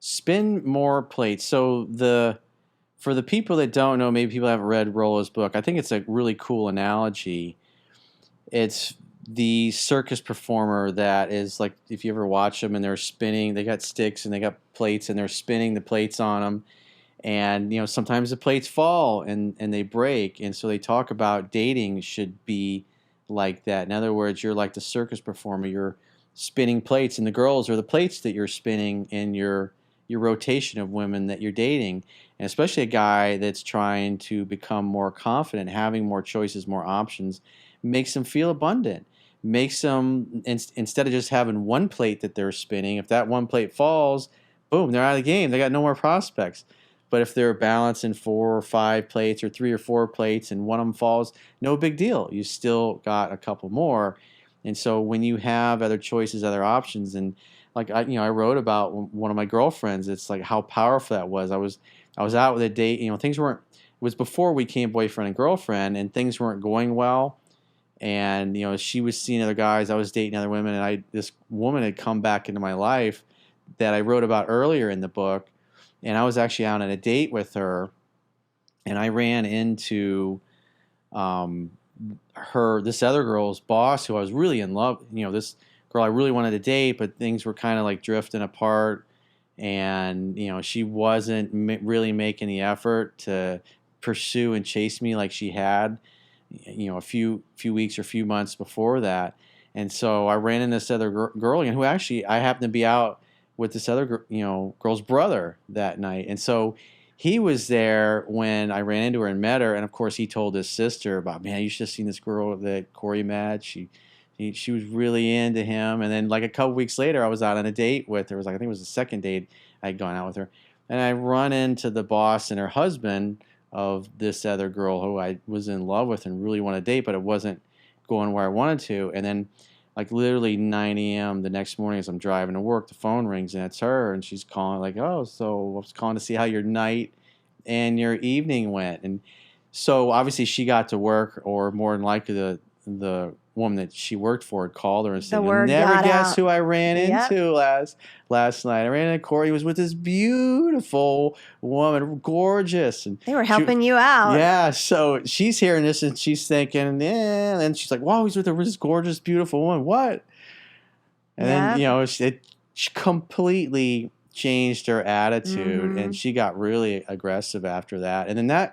spin more plates. So for the people that don't know, maybe people haven't read Rollo's book. I think it's a really cool analogy. It's the circus performer that is like, if you ever watch them and they're spinning, they got sticks and they got plates and they're spinning the plates on them. And, sometimes the plates fall and they break. And so they talk about dating should be like that. In other words, you're like the circus performer. You're spinning plates, and the girls are the plates that you're spinning in your rotation of women that you're dating. And especially a guy that's trying to become more confident, having more choices, more options, makes them feel abundant. Makes them, instead of just having one plate that they're spinning, if that one plate falls, boom, they're out of the game. They got no more prospects. But if they're balancing 4 or 5 plates or 3 or 4 plates and one of them falls, no big deal. You still got a couple more. And so when you have other choices, other options, and like I wrote about one of my girlfriends, it's like how powerful that was. I was out with a date, things weren't, it was before we became boyfriend and girlfriend, and things weren't going well. And she was seeing other guys, I was dating other women, and this woman had come back into my life that I wrote about earlier in the book. And I was actually out on a date with her, and I ran into this other girl's boss who I was really in love. This girl I really wanted to date, but things were kind of like drifting apart, and she wasn't really making the effort to pursue and chase me like she had, a few weeks or few months before that. And so I ran into this other girl, who actually I happened to be out with this other girl's brother that night. And so he was there when I ran into her and met her. And of course he told his sister about, man, you should have seen this girl that Corey met. She was really into him. And then like a couple weeks later, I was out on a date with her. It was like, I think it was the second date I'd gone out with her. And I run into the boss and her husband of this other girl who I was in love with and really wanted to date, but it wasn't going where I wanted to. And then like literally 9 a.m. the next morning as I'm driving to work, the phone rings and it's her, and she's calling like, oh, so I was calling to see how your night and your evening went. And so obviously she got to work, or more than likely the woman that she worked for had called her and said, The you'll word never got guess out. who I ran Yep. into last night. I ran into Corey. He was with this beautiful woman, gorgeous. And They were helping you out. yeah, so she's hearing this and she's thinking, yeah, and she's like, wow, he's with this gorgeous, beautiful woman. What? And then, Yep. it completely changed her attitude, and Mm-hmm. she got really aggressive after that. And then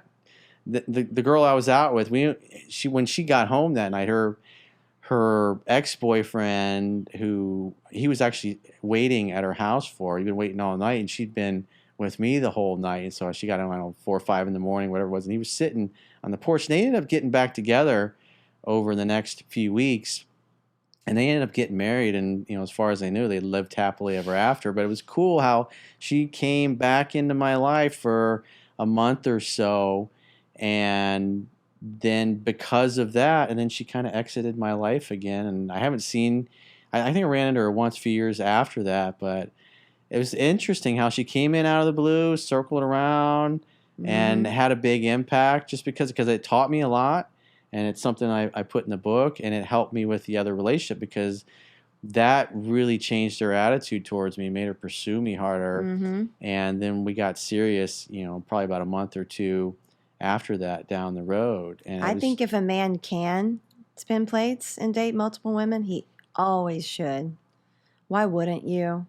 the girl I was out with, when she got home that night, her ex-boyfriend, who he was actually waiting at her house for, he'd been waiting all night, and she'd been with me the whole night. And so she got home, I don't know, 4 or 5 in the morning, whatever it was, and he was sitting on the porch. And they ended up getting back together over the next few weeks, and they ended up getting married. And as far as I knew, they lived happily ever after. But it was cool how she came back into my life for a month or so, and then because of that, and then she kind of exited my life again. And I haven't seen, I think I ran into her once a few years after that. But it was interesting how she came in out of the blue, circled around, and Mm-hmm. had a big impact, just because it taught me a lot. And it's something I put in the book, and it helped me with the other relationship, because that really changed her attitude towards me, made her pursue me harder. Mm-hmm. And then we got serious, probably about a month or two after that down the road. And I think if a man can spin plates and date multiple women, he always should. Why wouldn't you?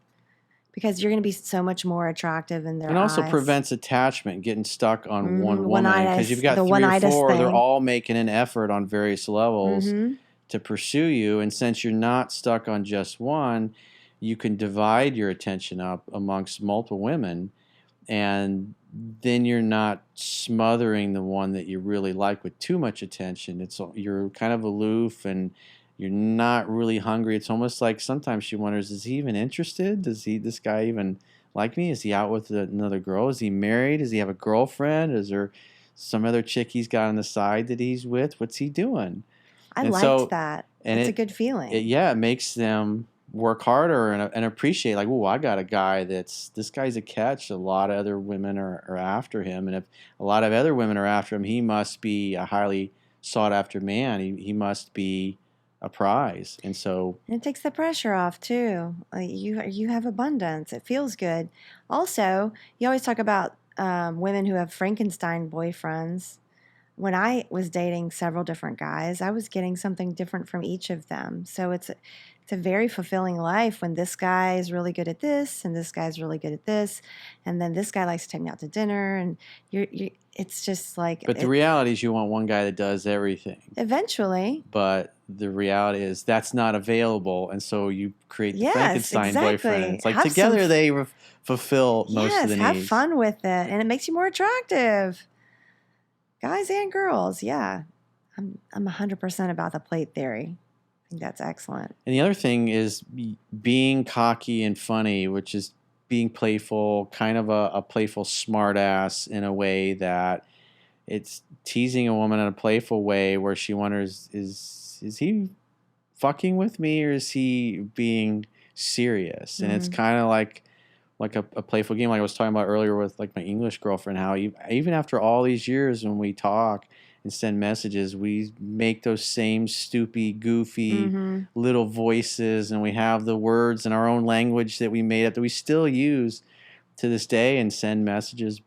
Because you're going to be so much more attractive in their and also eyes. prevents attachment, getting stuck on one woman. One-itis, Because you've got the 3 or one-itis 4, they're thing. all making an effort on various levels Mm-hmm. to pursue you. And since you're not stuck on just one, you can divide your attention up amongst multiple women, and then you're not smothering the one that you really like with too much attention. You're kind of aloof, and you're not really hungry. It's almost like sometimes she wonders, is he even interested? This guy even like me? Is he out with another girl? Is he married? Does he have a girlfriend? Is there some other chick he's got on the side that he's with? What's he doing? I And liked that. and It's a good feeling. it makes them work harder and appreciate, like, oh, I got a guy this guy's a catch. A lot of other women are after him, and if a lot of other women are after him, he must be a highly sought after man. He must be a prize. And so, And it takes the pressure off too. Like you have abundance. It feels good. Also, you always talk about women who have Frankenstein boyfriends. When I was dating several different guys, I was getting something different from each of them. So it's a very fulfilling life when this guy is really good at this and this guy's really good at this, and then this guy likes to take me out to dinner, and you it's just like but the reality is you want one guy that does everything. eventually. But the reality is that's not available, and so you create the Yes, Frankenstein exactly. boyfriend. It's like Have some together they fulfill most of yes, the have needs. fun with it, and it makes you more attractive. Guys and girls, yeah. I'm 100% about the plate theory. I think that's excellent. And the other thing is being cocky and funny, which is being playful, kind of a playful smartass in a way that it's teasing a woman in a playful way where she wonders, is he fucking with me or is he being serious? And it's kind of like a playful game, like I was talking about earlier with like my English girlfriend, how even after all these years when we talk and send messages, we make those same stupid, goofy little voices, and we have the words in our own language that we made up that we still use to this day and send messages,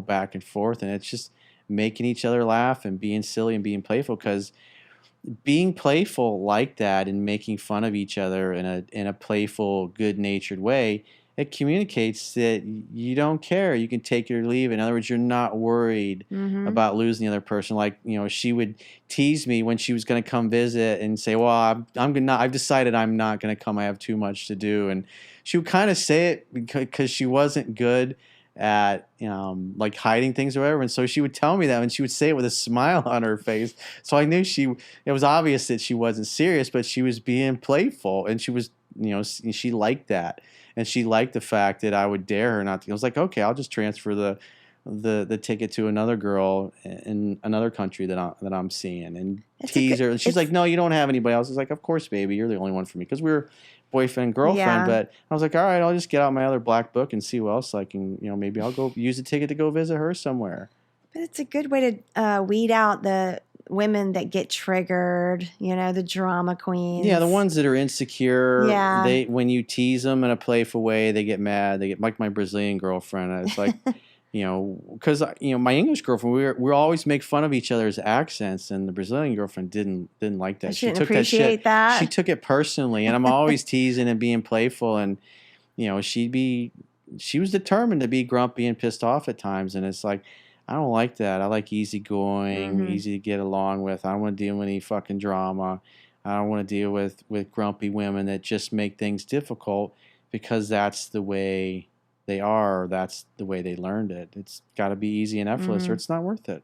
back and forth. And it's just making each other laugh and being silly and being playful, because being playful like that and making fun of each other in a playful, good-natured way, it communicates that you don't care. You can take it or leave it. In other words, you're not worried about losing the other person. Like, she would tease me when she was going to come visit and say, "Well, I've decided I'm not going to come. I have too much to do." And she would kind of say it because she wasn't good at like hiding things or whatever, and so she would tell me that, and she would say it with a smile on her face. So I knew it was obvious that she wasn't serious, but she was being playful, and she was, she liked that, and she liked the fact that I would dare her not to. I was like, okay, I'll just transfer the ticket to another girl in another country that I'm seeing, and tease her. And she's like, no, you don't have anybody else. I was like, of course, baby, you're the only one for me, because we were boyfriend and girlfriend. Yeah. But I was like, all right, I'll just get out my other black book and see what else I can, maybe I'll go use a ticket to go visit her somewhere. But it's a good way to weed out the women that get triggered, the drama queens. Yeah, the ones that are insecure. Yeah. When you tease them in a playful way, they get mad. They get like my Brazilian girlfriend. It's like, because my English girlfriend, we always make fun of each other's accents, and the Brazilian girlfriend didn't like that. She took that. She took it personally, and I'm always teasing and being playful, and she was determined to be grumpy and pissed off at times, and it's like, I don't like that. I like easygoing, easy to get along with. I don't want to deal with any fucking drama. I don't want to deal with grumpy women that just make things difficult because that's the way they are. Or that's the way they learned it. It's got to be easy and effortless, or it's not worth it.